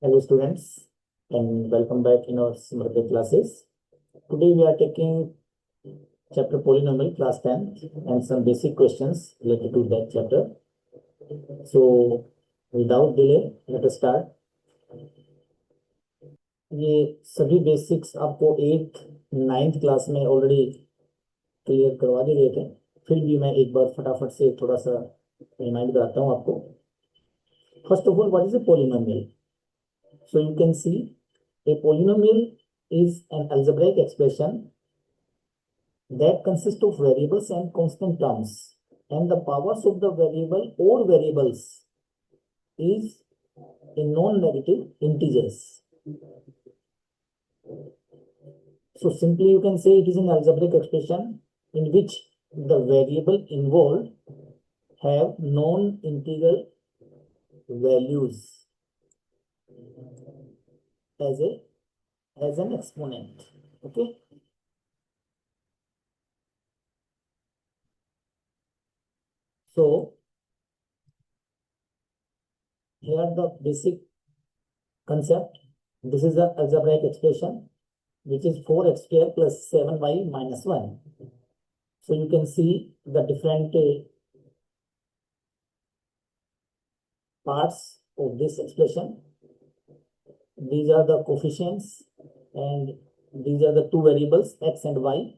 Hello students and welcome back in our Smriti classes. Today we are taking chapter polynomial class 10 and some basic questions related to that chapter. So without delay let us start. ये सभी basics आपको 8th 9th class में already clear करवा दिए गए थे, फिर भी मैं एक बार फटाफट से थोड़ा सा रिमाइंड कराता हूँ आपको. First of all, what is a polynomial? So you can see a polynomial is an algebraic expression that consists of variables and constant terms, and the powers of the variable or variables is in non-negative integers. So simply you can say it is an algebraic expression in which the variable involved have non-integral values as an exponent. Okay, so here the basic concept. This is the algebraic expression which is 4x square plus 7y minus 1. So you can see the different parts of this expression. These are the coefficients and these are the two variables x and y.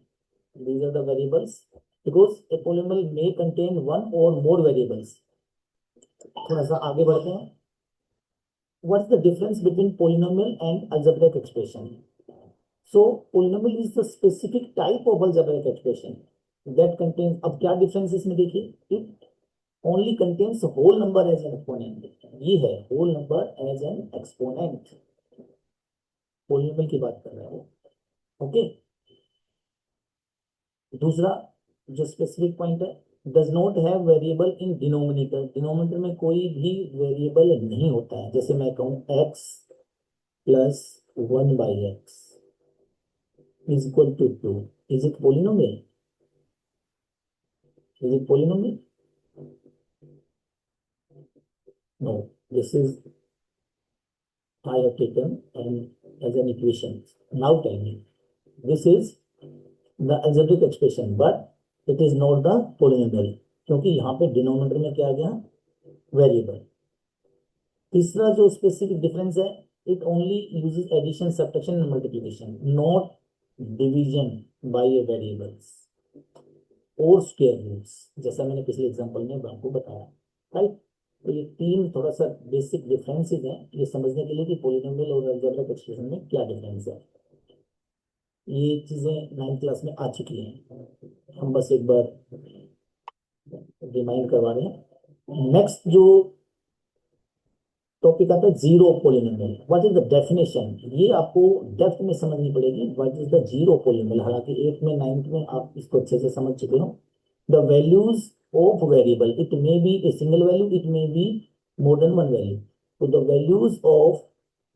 These are the variables because a polynomial may contain one or more variables. थोड़ा सा आगे बढ़ते हैं. What's the difference between polynomial and algebraic expression? So polynomial is the specific type of algebraic expression that contains. अब क्या difference इसमें देखिए, it only contains whole number as an exponent. ये है whole number as an exponent. Polynomial की बात कर रहे हैं. ओके, दूसरा जो स्पेसिफिक पॉइंट है, does not have variable in denominator. Denominator में कोई भी वेरिएबल नहीं होता है. जैसे मैं कहूं x plus 1/x is equal to 2. Is it polynomial? Is it polynomial? No. This is I have taken and as an equation. Now tell me, this is the algebraic expression, but it is not the polynomial, क्योंकि यहाँ पे denominator में क्या आ गया? Variable. तीसरा जो specific difference है, it only uses addition, subtraction and multiplication, not division by variables और स्क्वायर रूट्स, जैसा मैंने पिछले एग्जांपल में आपको बताया. राइट. तो ये तीन थोड़ा सा बेसिक डिफरेंसेस हैं ये समझने के लिए कि पोलिनोमियल और अलजेब्रिक एक्सप्रेशन में क्या डिफरेंस है. ये चीजें 9th क्लास में आ चुकी हैं, हम बस एक बार रिमाइंड करवा रहे हैं. नेक्स्ट जो टॉपिक आता है zero polynomial. What is the definition? ये आपको डेप्थ में समझनी पड़ेगी. What is the zero polynomial? हालांकि 8th में 9th में आप इसको अच्छे से समझ चुके हो. The values of variable, it may be a single value, it may be more than one value. So the values of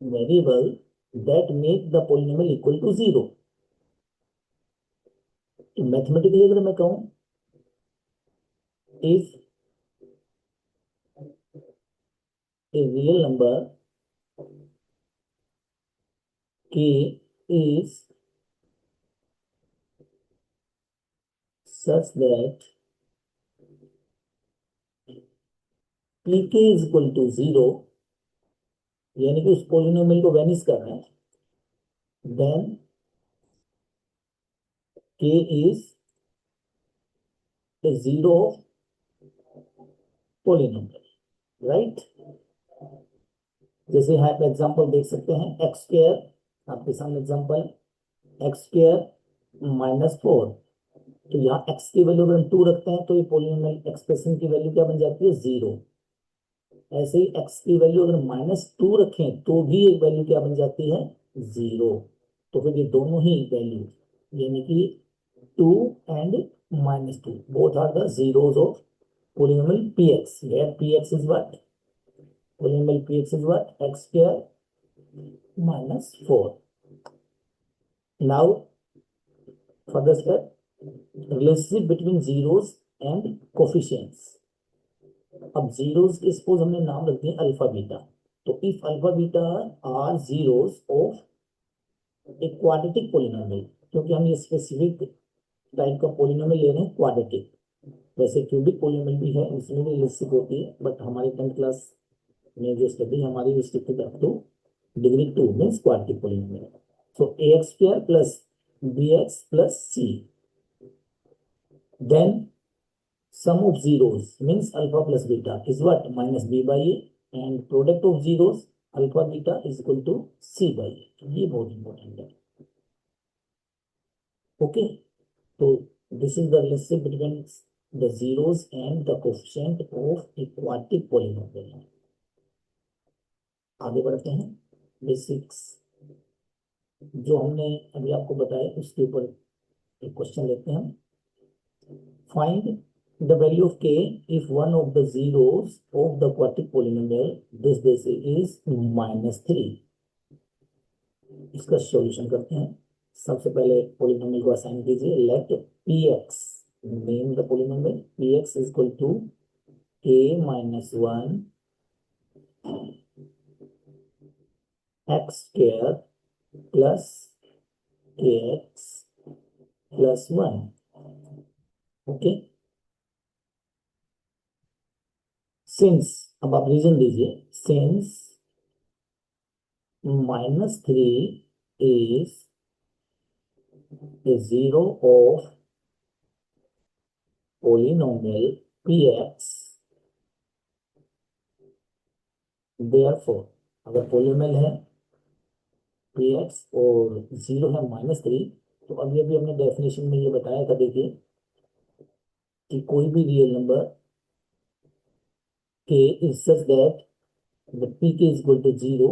variable that make the polynomial equal to 0. तो मैथमेटिकली अगर मैं कहूं, if a real number k is such that pk is equal to 0, यानी कि उस polynomial को vanish कर रहे हैं, then k is a zero polynomial. Right. जैसे यहाँ पे एग्जांपल देख सकते हैं, एक्स स्क्वायर, आपके सामने एग्जांपल एक्स स्क्वायर माइनस 4. तो यहाँ x की वैल्यू अगर हम 2 रखते हैं तो ये पोलिनोमियल एक्सप्रेशन की वैल्यू क्या बन जाती है? 0. ऐसे ही x की वैल्यू अगर -2 रखें तो भी एक वैल्यू क्या बन जाती है? 0. तो फिर ये दोनों ही वैल्यू यानी कि 2 and -2 both are the zeros of polynomial px. Here px is what? Polynomial px is what? X square minus 4. Now further step, relationship between zeros and coefficients. अब जीरोस के सपोज हमने नाम रख दिए अल्फा बीटा. तो if alpha beta are zeros of a quadratic polynomial, क्योंकि हम ये स्पेसिफिक टाइप का पोलिनोमियल ले रहे हैं क्वाड्रेटिक, वैसे क्यूबिक पोलिनोमियल भी है उसमें भी एलिप्सिक होती है, बट हमारे 10th क्लास में जो स्टडी हमारी restricted up to degree 2 means quadratic polynomial. So A X square plus B X plus C, then sum of zeros means alpha plus beta is what? Minus b by a, and product of zeros alpha beta is equal to c by a. ये बहुत important है. Okay, तो this is the relationship between the zeros and the coefficient of a quadratic polynomial. आगे बढ़ते हैं. Basics जो हमने अभी आपको बताया उसके ऊपर एक क्वेश्चन लेते हैं. Find the value of k if one of the zeros of the quadratic polynomial this is -3. इसका सॉल्यूशन करते हैं. सबसे पहले पोलिनोमियल को असाइन कीजिए. Let px, name the polynomial. px is equal to k minus 1 x square plus kx plus 1. Okay, since, अब आप reason दीजिए. Since -3 is a zero of polynomial px, therefore अगर पोलिनोमियल है px और zero है -3, तो अभी अभी हमने डेफिनेशन में ये बताया था. देखिए कि कोई भी real number k is such that the pk is equal to 0,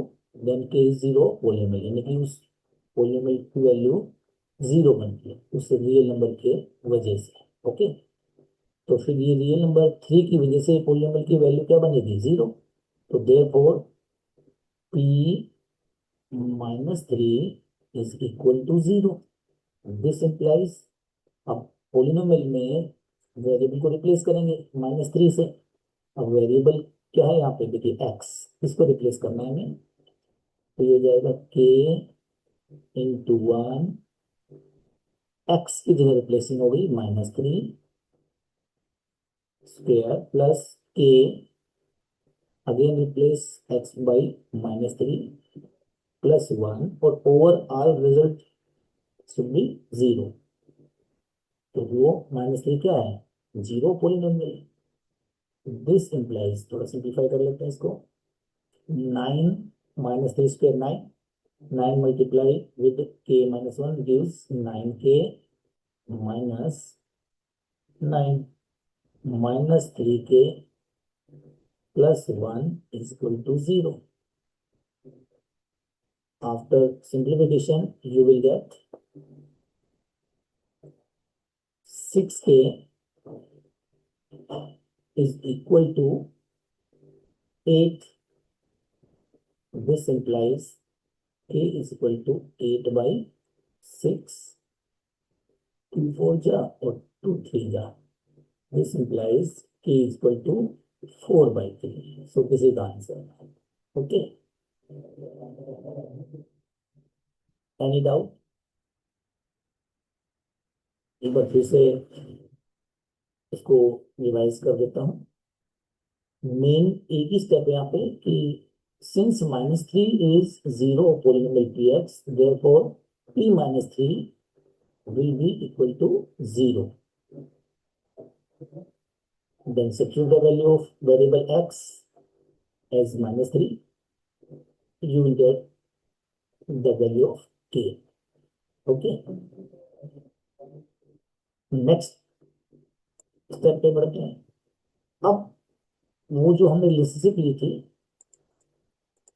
then k is 0 polynomial, यानी कि उस पोलिनोमियल की वैल्यू 0 बनती है उस रियल नंबर के वजह से. ओके, तो फिर ये रियल नंबर 3 की वजह से पोलिनोमियल की वैल्यू क्या बनेगी? 0. तो therefore p -3 is equal to 0. This implies, अब पोलिनोमियल में वेरिएबल को रिप्लेस करेंगे -3 से. अब वेरिएबल क्या है यहाँ पे? देखिए x, इसको रिप्लेस करना है हमें. तो ये जाएगा k इंटू 1, x की जगह रिप्लेसिंग हो गई -3 square plus k, again replace x by -3 plus 1, और ओवरऑल रिजल्ट शुड बी 0. तो वो -3 क्या है? 0 पोलिनोमियल. दिस इंप्लाइज, थोड़ा सिंप्लीफाई कर लेते हैं इसको. 9 -3 square 9, 9 multiply with k -1 gives 9k minus 9 -3k plus 1 is equal to 0. After simplification you will get 6k is equal to 8. This implies k is equal to 8 by 6. 2 4 जा और 2 3 जा. This implies k is equal to 4 by 3. So this is the answer. Okay. Any doubt? एक बार फिर से इसको revise कर देता हूँ. मेन एक ही स्टेप है यहाँ पे कि since -3 is 0 polynomial px, therefore p -3 will be equal to 0. Then substitute the value of variable x as -3, you will get the value of k. Okay. Next step पे बढ़ते हैं. अब वो जो हमने रिलेशनशिप ली थी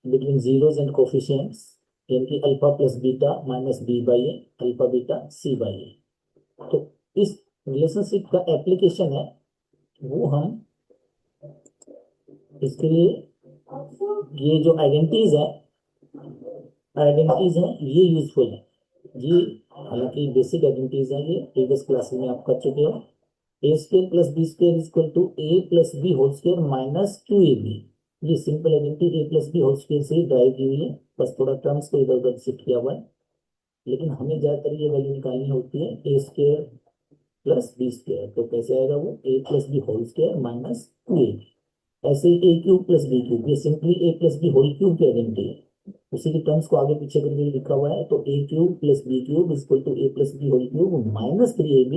बिटवीन जीरोस एंड कोफिशिएंट्स, यानी alpha plus beta minus B by A, alpha beta C by A, तो इस रिलेशनशिप का एप्लीकेशन है वो हम इसके लिए ये जो आइडेंटिटीज है ये यूजफुल है. ये हालांकि बेसिक आइडेंटिटीज है, ये प्रीवियस क्लासेस में आप कर चुके हो. A square plus B square is equal to A plus B whole square minus 2ab. ये simple identity A plus B whole square से ही ड्राइव की हुई है, बस थोड़ा टर्म्स को इधर उधर शिफ्ट किया हुआ है। लेकिन हमें ज्यादातर ये वैल्यू निकालनी होती है A square plus B square. तो कैसे आएगा वो, A plus B whole square minus 2 A. ऐसे ही A cube plus B cube, ये simply A plus B whole cube की आइडेंटिटी है, उसी की टर्म्स को आगे पीछे करके लिखा हुआ है। तो A cube plus B cube is equal to A plus B whole cube minus 3ab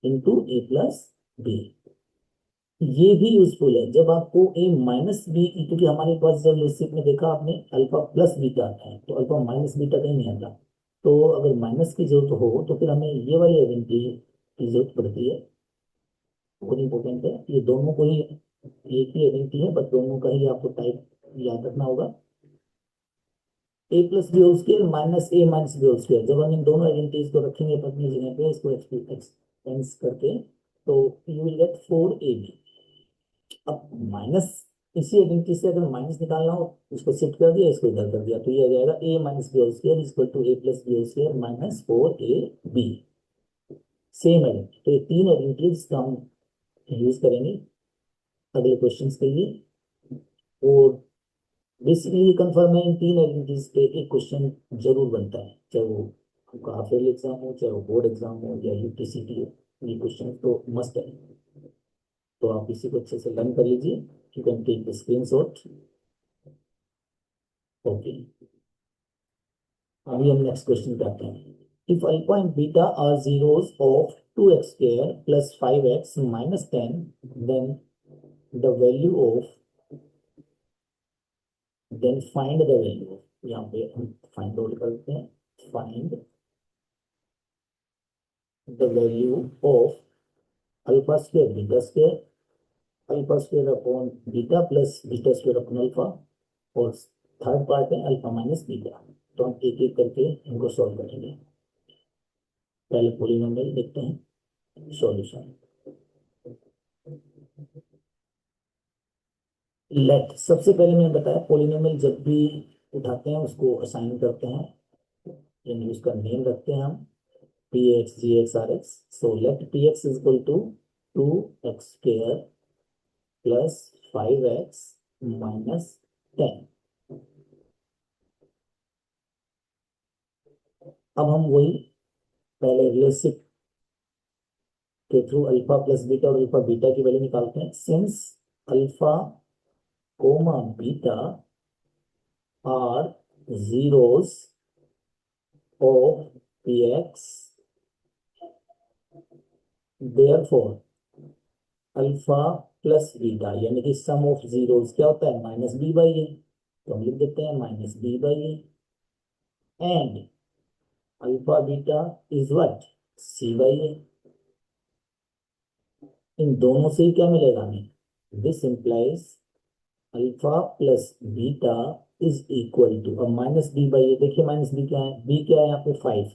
into A plus B. ये भी यूजफुल है जब आपको ए माइनस बी, क्योंकि हमारे पास जब लिस्ट में देखा आपने अल्फा प्लस बीटा आता है, तो अल्फा माइनस बीटा कहीं नहीं आता। तो अगर माइनस की जरूरत हो तो फिर हमें ये वाली आइडेंटिटी की जरूरत पड़ती है, बहुत इंपॉर्टेंट है। ये दोनों को ही एक ही आइडेंटिटी है, बट दोनों का ही आपको टाइप याद रखना होगा। A plus B whole square minus A minus B whole square, जब हम इन दोनों आइडेंटिटीज को रखेंगे अपनी जगह पे, इसको एक्सपेंस करके, तो यू विल गेट 4ab। अब माइनस, इसी आइडेंटिटी से अगर माइनस निकालना हो, इसको शिफ्ट कर दिया, इसको इधर कर दिया, तो ये आ जाएगा A minus B whole square equal to A plus B whole square minus 4ab। Same identity, तो ये तीन आइडेंटिटीज का हम यूज करेंगे अगले क्वेश्चन के लिए। और बेसिकली ये कंफर्म है, इन तीन आइडेंटिटीज पे एक क्वेश्चन जरूर बनता है, चाहे वो आपका हाफ ईयरली एग्जाम हो, चाहे वो बोर्ड एग्जाम हो या यूपीसीटी हो, ये क्वेश्चन तो मस्ट है। तो आप इसी को अच्छे से लर्न कर लीजिए। You can take the screenshot. Okay, अभी हम नेक्स्ट क्वेश्चन करते हैं। If alpha and beta are zeros of 2x square plus 5x minus 10, then the value of, then find the value. यहाँ पे हम फाइंड आउट करते हैं, find the value of alpha square beta square, alpha square upon beta plus beta square upon alpha, और third part है alpha minus beta. तो हम एक एक करके इनको सॉल्व करेंगे। पहले पॉलिनोमियल देखते हैं सॉल्यूशन। लेट, सबसे पहले मैंने बताया पॉलिनोमियल जब भी उठाते हैं उसको असाइन करते हैं, यानी उसका नेम रखते हैं हम P X G X R X. So let P X is equal to 2x² plus 5x minus 10। अब हम वही पहले रिलेशनशिप के थ्रू अल्फा प्लस बीटा और अल्फा बीटा की वैल्यू निकालते हैं। Since alpha comma beta are zeros of P X, therefore alpha plus beta, यानी कि सम ऑफ जीरोस क्या होता है, माइनस बी बाई ए। तो हम लिख देते हैं minus B by A, and alpha beta is what, C by A. इन दोनों से ही क्या मिलेगा हमें, this implies alpha plus beta is equal to, अब माइनस बी बाई ए, देखिए माइनस बी क्या है, बी क्या है यहाँ पे 5,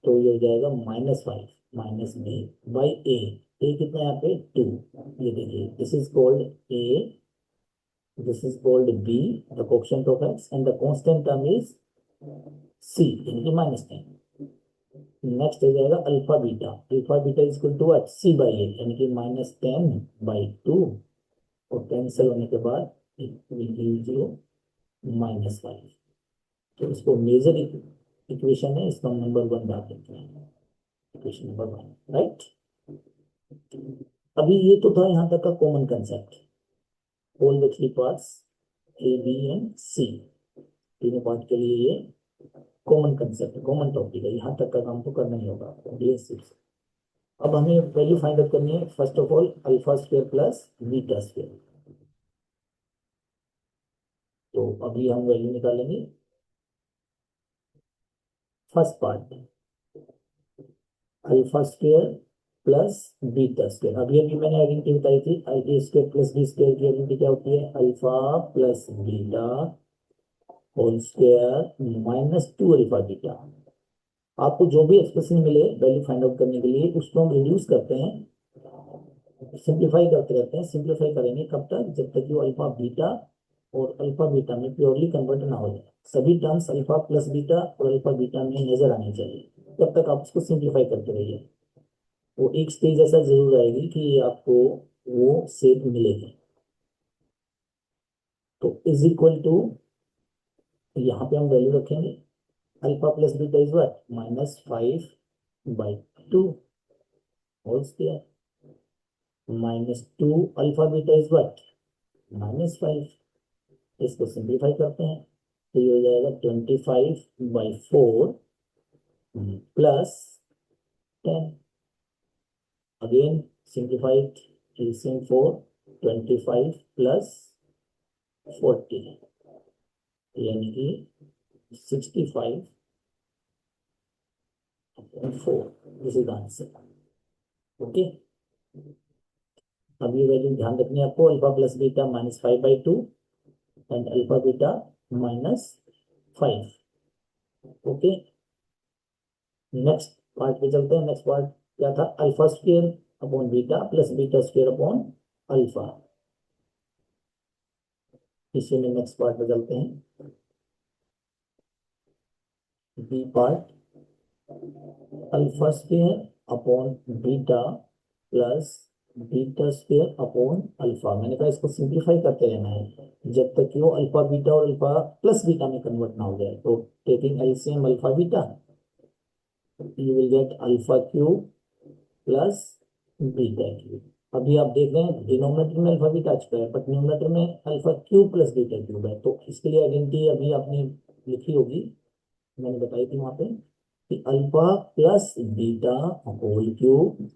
तो ये हो जाएगा -5 माइनस बी बाई ए कितना है यहाँ पे 2। ये देखिए this is called A, this is called B, the coefficient of X, and the constant term is C, यानी कि -10। नेक्स्ट हो जाएगा alpha beta is equal to what, C by A, यानी कि -10/2, और कैंसिल होने के बाद इट विल गिव यू -5। तो इसको मेजर इक्वेशन है, इसको नंबर 1 डाल देते हैं, इक्वेशन नंबर 1, राइट। अभी ये तो था यहाँ तक का common concept, all the three parts A B and C, तीनों पार्ट के लिए ये कॉमन कंसेप्ट, कॉमन टॉपिक है, यहाँ तक का काम तो करना ही होगा आपको बेसिक से। अब हमें वैल्यू फाइंड आउट करनी है, first of all alpha square plus beta square. तो अभी हम वैल्यू निकालेंगे। First part alpha square plus beta square, अभी अभी मैंने आइडेंटिटी बताई थी, A square plus B square की आइडेंटिटी क्या होती है, alpha plus beta whole square minus 2 alpha beta. आपको जो भी एक्सप्रेशन मिले वैल्यू फाइंड आउट करने के लिए, उसको हम रिड्यूस करते हैं, सिंप्लीफाई करते रहते हैं। सिंप्लीफाई करेंगे कब तक, जब तक वो अल्फा बीटा और अल्फा बीटा में प्योरली कन्वर्ट ना हो जाए, सभी टर्म्स अल्फा प्लस बीटा और अल्फा बीटा में नजर आनी चाहिए, तब तक आप उसको सिंप्लीफाई करते रहिए। वो एक स्टेज ऐसा जरूर आएगी कि आपको वो शेप मिलेगी। तो इज इक्वल टू, यहाँ पे हम वैल्यू रखेंगे alpha plus beta is what -5/2 whole square, -2 alpha beta is what -5। इसको सिंप्लीफाई करते हैं तो ये हो जाएगा 25/4 plus 10। Again simplified, LCM 4, 25 plus 40 यानी कि 65/4। This is answer. ओके, अब ये वैल्यू ध्यान रखनी है आपको, alpha plus beta -5/2 and alpha beta -5। Okay, next part पे चलते हैं। नेक्स्ट पार्ट क्या था, alpha square upon beta plus beta square upon alpha. इसी में नेक्स्ट पार्ट पे चलते हैं, B part, alpha square upon beta plus beta square upon alpha. मैंने कहा इसको सिंप्लीफाई करते रहना है जब तक कि वो अल्फा बीटा और अल्फा प्लस बीटा में कन्वर्ट ना हो जाए। तो taking LCM alpha beta, you will get alpha cube plus beta cube. अभी आप देख रहे हैं डिनोमिनेटर में अल्फा बीटा आ चुका है बट न्यूमरेटर में alpha cube plus beta cube है। तो इसके लिए आइडेंटिटी अभी आपने लिखी होगी, मैंने बताई थी वहां पे कि alpha plus beta whole cube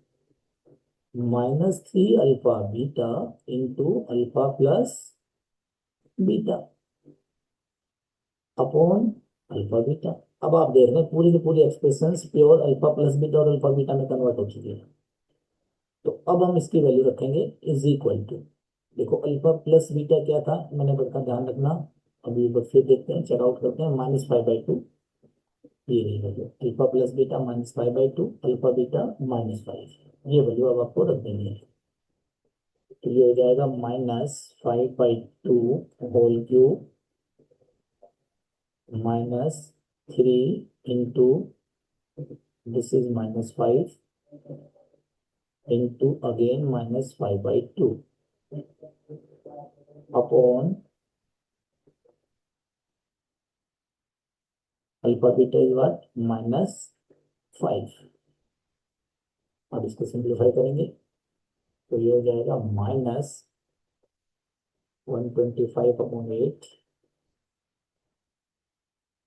-3 alpha beta into alpha plus beta upon alpha beta. अब आप देख रहे हैं पूरी की पूरी expressions pure alpha plus beta और अल्फा बीटा में कन्वर्ट हो चुकी है। तो अब हम इसकी वैल्यू रखेंगे इज इक्वल टू, देखो अल्फा प्लस बीटा क्या था, मैंने बता ध्यान रखना। अभी एक बार फिर देखते हैं, चेक आउट करते हैं, -5/2 ये रही value, alpha plus beta -5/2 alpha beta -5, ये वैल्यू अब आपको रख देनी है। तो ये हो जाएगा -5/2 whole cube -3 into, this is -5 into again -5/2 upon alpha beta is what -5। अब इसको सिंप्लीफाई करेंगे तो ये हो जाएगा -125/8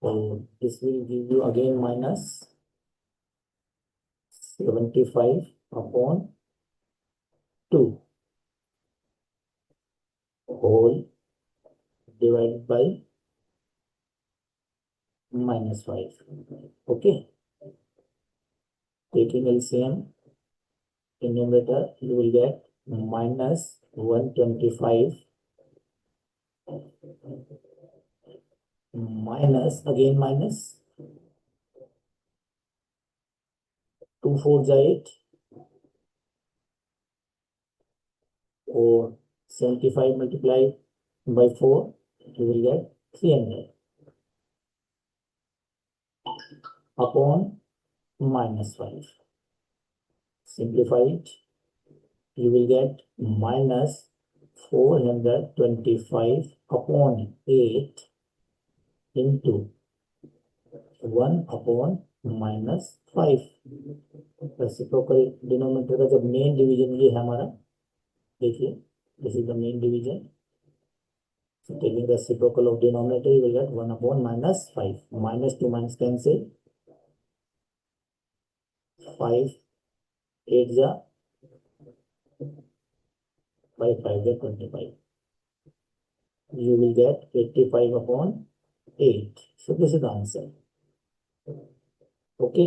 और this will give you again -75/2 whole divided by -5। Okay, taking LCM in numerator you will get -125 minus again minus 2 4 8 or 75 multiplied by 4 you will get 300 upon -5. Simplify it, you will get -425 upon 8 into 1 upon -5। Reciprocal denominator का जब main division ये है हमारा, देखिए this is the main division. So taking the reciprocal of denominator you will get 1 upon -5, -2 -10 5 8 जा 5 5 जा 25, you will get 85 upon 8। So this is the answer। Okay,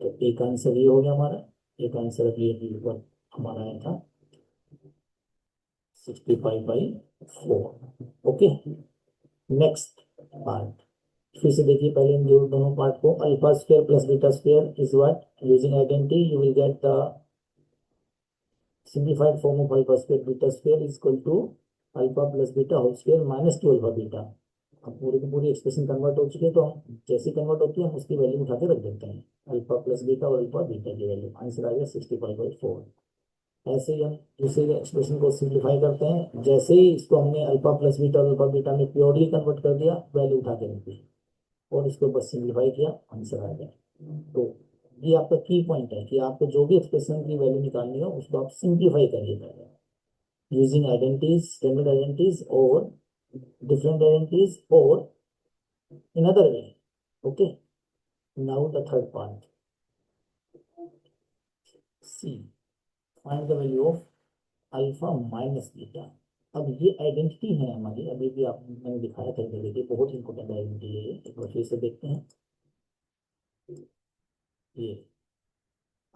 तो एक आंसर ये हो गया हमारा, एक आंसर अभी अभी ऊपर हमारा आया था 65/4। ओके, नेक्स्ट पार्ट फिर से देखिए, पहले इन दोनों पार्ट को, alpha square plus beta square is what using identity you will get the simplified form of alpha square beta square is equal to alpha plus beta whole square -2 alpha beta। अब पूरी की पूरी expression convert हो चुकी है, तो हम जैसी कन्वर्ट होती है हम उसकी वैल्यू उठा के रख देते हैं, अल्फा प्लस बीटा और अल्फा बीटा की वैल्यू। आंसर आ गया 65/4 ऐसे ही हम दूसरे एक्सप्रेशन को सिंप्लीफाई करते हैं, जैसे ही इसको हमने अल्फा प्लस बीटा और अल्फा बीटा में प्योरली कन्वर्ट कर दिया, वैल्यू उठा के रख दी और इसको बस सिंप्लीफाई किया, आंसर आ गया। तो ये आपका की पॉइंट है कि आपको जो भी एक्सप्रेशन की वैल्यू निकालनी हो उसको आप सिंप्लीफाई करिए पहले, यूजिंग आइडेंटिटीज, स्टैंडर्ड आइडेंटिटीज और different identities or another way. Okay, now the third part, C, find the value of alpha minus beta. अब ये आइडेंटिटी है हमारी, अभी भी आप मैंने दिखाया था, देखिए बहुत इंपॉर्टेंट आइडेंटिटी है ये, एक बार फिर से देखते हैं। ये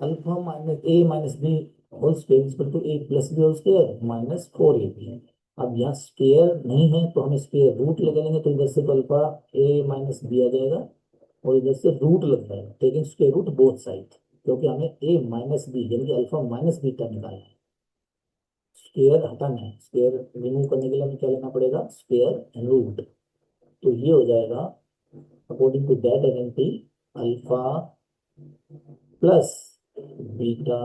alpha minus A minus B whole square equal to A plus B whole square minus 4ab। अब यहाँ स्क्वायर नहीं है तो हम स्क्वायर रूट लगा लेंगे, तो इधर से तो अल्फा ए माइनस बी आ जाएगा और इधर से रूट लग जाएगा, taking square root both side, क्योंकि हमें ए माइनस बी यानी कि अल्फा माइनस बीटा निकालना है। स्क्वायर हटाना है, स्क्वायर रिमूव करने के लिए हमें क्या लेना पड़ेगा, स्क्वायर रूट। तो ये हो जाएगा according to that identity, alpha plus beta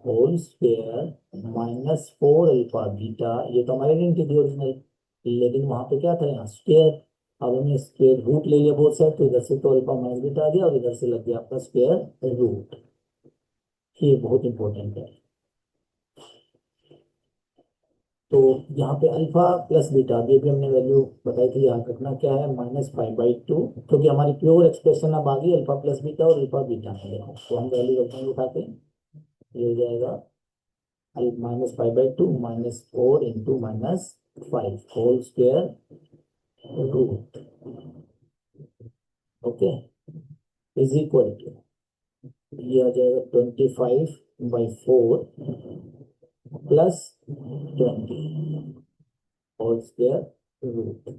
whole square minus 4 alpha beta, ये तो हमारे आइडेंटिटी थी ओरिजिनल, लेकिन वहां पे क्या था, यहाँ स्क्वायर। अब हमने स्क्वायर रूट ले लिया बोथ साइड, तो इधर से तो अल्फा माइनस बीटा आ गया और इधर से लग गया आपका स्क्वायर रूट। ये बहुत इंपॉर्टेंट है। तो यहाँ पे अल्फा प्लस बीटा, अभी भी हमने वैल्यू बताई थी, याद रखना क्या है, -5/2, क्योंकि हमारी प्योर एक्सप्रेशन अब आ गई अल्फा प्लस बीटा और अल्फा बीटा में, देखो तो हम वैल्यू रख देंगे उठा के, ये हो जाएगा -5/2 -4 into -5 whole square root, okay, is equal to, ये आ जाएगा 25/4 प्लस 20 होल स्क्वायर रूट।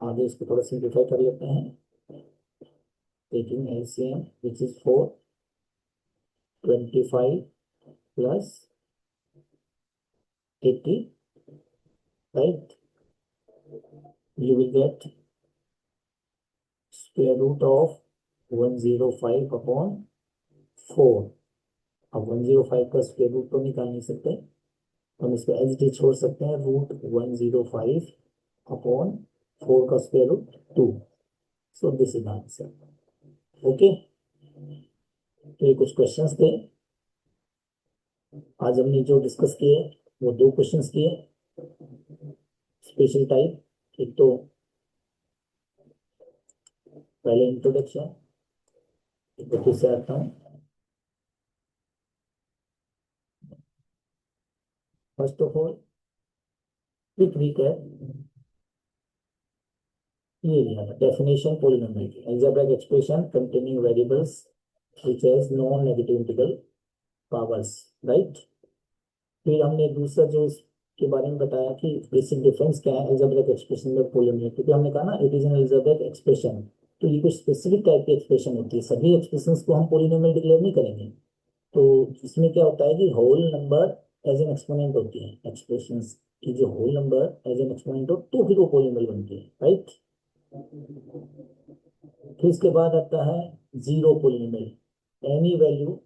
आगे इसको थोड़ा सिंप्लीफाई कर लेते हैं, taking LCM which is 4, 25 plus 80, right, you will get square root of 105 upon 4। अब 105 का स्क्वायर रूट तो निकाल नहीं सकते, हम इसको एज इट इज छोड़ सकते हैं, रूट 105 अपॉन 4 का square root 2। So this is answer, okay. तो ये कुछ क्वेश्चंस थे आज हमने जो डिस्कस किए, वो दो क्वेश्चंस किए स्पेशल टाइप। एक तो पहले इंट्रोडक्शन, एक तो फिर से आता हूँ। First of all quick recap, ये लिया था डेफिनेशन पॉलिनोमियल की, algebraic expression containing variables which has non negative integral powers, right. फिर हमने दूसरा जो इसके बारे में बताया कि बेसिक डिफरेंस क्या है अलजेब्रिक एक्सप्रेशन में पॉलिनोमियल, क्योंकि हमने कहा ना it is an algebraic expression, तो ये कुछ स्पेसिफिक टाइप की एक्सप्रेशन होती है, सभी एक्सप्रेशंस को हम पॉलिनोमियल डिक्लेयर नहीं करेंगे। तो इसमें क्या होता है कि whole number as an exponent होती है एक्सप्रेशंस की, जो whole number as an exponent हो तो फिर वो पॉलिनोमियल बनती है, राइट। फिर इसके बाद आता है zero polynomial, any value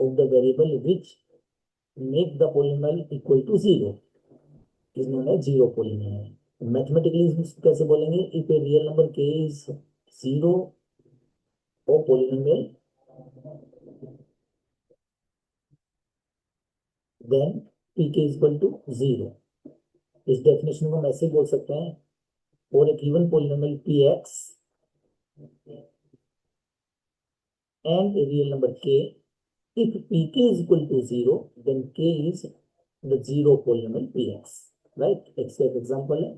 of the variable which make the polynomial equal to 0 is known as zero polynomial. Mathematically इसको कैसे बोलेंगे, if a real number k is 0 or polynomial then pk is equal to 0। इस definition को हम ऐसे बोल सकते हैं, for a given polynomial px and a real number k, if pk is equal to 0 then k is the zero polynomial px, right। इसका एक example है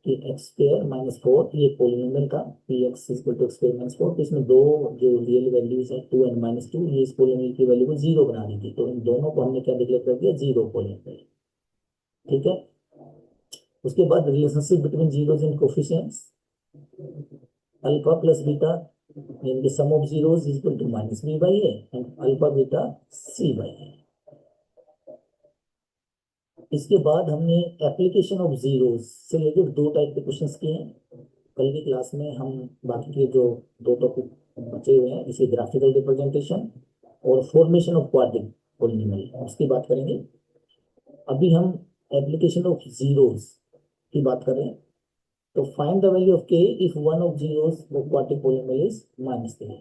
कि एक्स स्क्वायर माइनस 4 ये पोलिनोमियल का P X equal to X square minus 4, तो इसमें दो जो रियल वैल्यूज है 2 एंड -2, ये इस पोलिनोमियल की वैल्यू को 0 बना दी थी, तो इन दोनों को हमने क्या डिक्लेयर कर दिया, जीरो पोलिनोमियल, ठीक है। उसके बाद relationship between zeros and coefficients, alpha plus beta यानी कि sum of zeros is equal to -b/a and alpha beta c/a। इसके बाद हमने एप्लीकेशन ऑफ जीरोज से रिलेटेड दो टाइप के क्वेश्चंस किए हैं। कल की क्लास में हम बाकी के जो दो टॉपिक बचे हुए हैं, इसे ग्राफिकल रिप्रेजेंटेशन और फॉर्मेशन ऑफ क्वाड्रिक, पोलिनोमियल, उसकी बात करेंगे। अभी हम एप्लीकेशन ऑफ जीरोस की बात कर रहे हैं। तो find the value of k if one of zeros of quadratic polynomial is -3.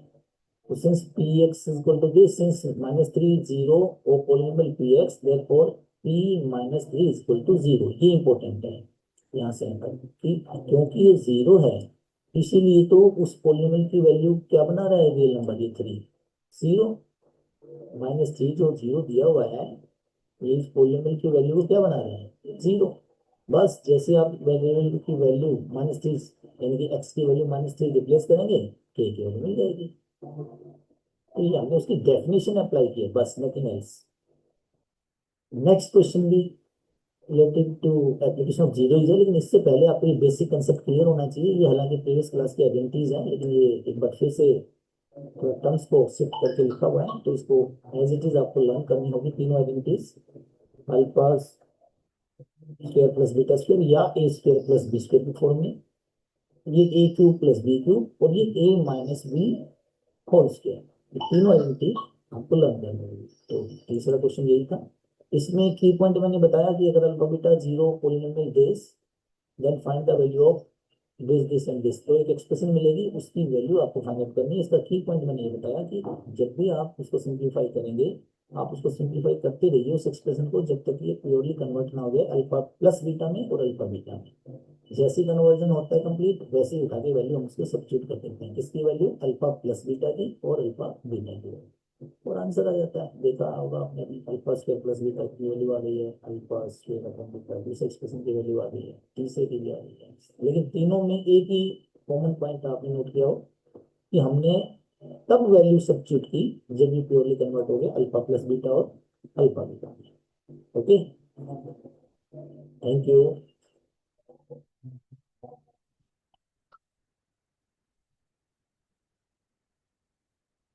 So since px is equal to this, since -3 0 of polynomial px, therefore p -3 is equal to 0. ये important है यहाँ से आकर कि क्योंकि ये 0 है, इसीलिए तो उस पोलिनोमियल की वैल्यू क्या बना रहा है रियल नंबर, ये 3 0 -3 जो 0 दिया हुआ है, ये इस पोलिनोमियल की वैल्यू को क्या बना रहे हैं 0। बस जैसे आप वेरिएबल की वैल्यू -3 यानी कि x की वैल्यू -3 रिप्लेस करेंगे, k की वैल्यू मिल जाएगी। तो ये हमने उसकी डेफिनेशन अप्लाई की है, बस नथिंग एल्स। नेक्स्ट क्वेश्चन भी related to application of zero है, लेकिन इससे पहले आपको ये बेसिक कंसेप्ट क्लियर होना चाहिए। ये हालांकि प्रीवियस क्लास की आइडेंटिटीज हैं, लेकिन ये एक बार फिर से टर्म्स को शिफ्ट करके लिखा हुआ है, तो इसको एज इट इज आपको लर्न करनी होगी। तीनों identities alpha square plus beta square या ए स्क्वायर प्लस बी स्क्वायर की फॉर्म में, ये ए क्यूब प्लस बी क्यूब और ये ए माइनस बी होल स्क्वायर, ये तीनों आइडेंटिटी आपको लर्न करनी होगी। तो तीसरा क्वेश्चन यही था। इसमें की पॉइंट मैंने बताया कि अगर alpha beta zero polynomial this, then find the value of this and this. तो एक एक्सप्रेशन मिलेगी, उसकी वैल्यू आपको फाइंड आउट करनी है। इसका की पॉइंट मैंने ये बताया कि जब भी आप उसको सिंप्लीफाई करेंगे, आप उसको सिंप्लीफाई करते रहिए उस एक्सप्रेशन को, जब तक ये प्योरली कन्वर्ट ना हो जाए अल्फा प्लस बीटा में और अल्फा बीटा में। जैसे कन्वर्जन होता है कंप्लीट, वैसे ही उठा के वैल्यू हम उसको सब्स्टिट्यूट कर देते हैं, किसकी वैल्यू अल्फा प्लस बीटा की और अल्फा बीटा की, और आंसर आ जाता है। देखा होगा आपने भी, अल्फा स्क्वायर प्लस बीटा की वैल्यू आ गई है, अल्फा स्क्वायर अपॉन बीटा इस एक्सप्रेशन की वैल्यू आ गई है, तीसरे की भी आ गई है। लेकिन तीनों में एक ही कॉमन पॉइंट आपने नोट किया हो कि हमने तब वैल्यू सब्स्टिट्यूट की जब ये प्योरली कन्वर्ट हो गया अल्फा प्लस बीटा और alpha beta. Okay, thank you.